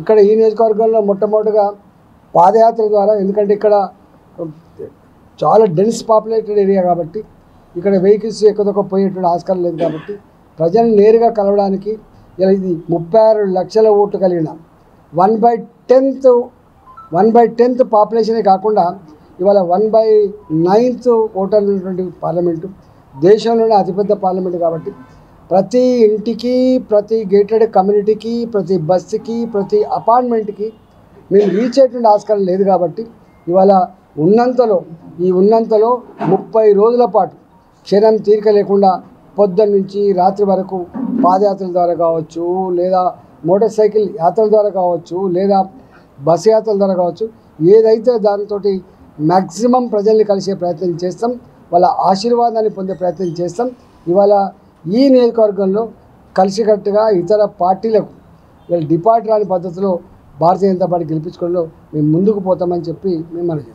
ఇక్కడ ఈ నియోజకవర్గంలో మొట్టమొదటిగా పాదయాత్ర ద్వారా, ఎందుకంటే ఇక్కడ చాలా డెన్స్ పాపులేటెడ్ ఏరియా కాబట్టి ఇక్కడ వెహికల్స్ ఎక్కువ పోయేటువంటి ఆస్కారం లేదు కాబట్టి ప్రజలను నేరుగా కలవడానికి ఇలా ఇది 36 లక్షల ఓట్లు కలిగిన 1/10 పాపులేషనే కాకుండా ఇవాళ 1/9 ఓటర్లు ఉన్నటువంటి పార్లమెంటు, దేశంలోనే అతిపెద్ద పార్లమెంటు కాబట్టి ప్రతి ఇంటికి, ప్రతి గేటెడ్ కమ్యూనిటీకి, ప్రతి బస్సుకి, ప్రతి అపార్ట్మెంట్కి మేము రీచ్ అయ్యేటువంటి ఆస్కారం లేదు కాబట్టి ఇవాళ ఉన్నంతలో 30 రోజుల పాటు క్షణం తీరిక లేకుండా పొద్దున్న నుంచి రాత్రి వరకు పాదయాత్రల ద్వారా కావచ్చు, లేదా మోటార్ సైకిల్ యాత్రల ద్వారా కావచ్చు, లేదా బస్సు యాత్రల ద్వారా కావచ్చు, ఏదైతే దాంతో మ్యాక్సిమం ప్రజల్ని కలిసే ప్రయత్నం చేస్తాం, వాళ్ళ ఆశీర్వాదాన్ని పొందే ప్రయత్నం చేస్తాం. ఇవాళ ఈ నియోజకవర్గంలో కలిసికట్టుగా ఇతర పార్టీలకు వీళ్ళు డిపార్ట్ రాని పద్ధతిలో భారతీయ జనతా పార్టీ గెలిపించుకోవడంలో మేము ముందుకు పోతామని చెప్పి మేము మనం చేస్తాం.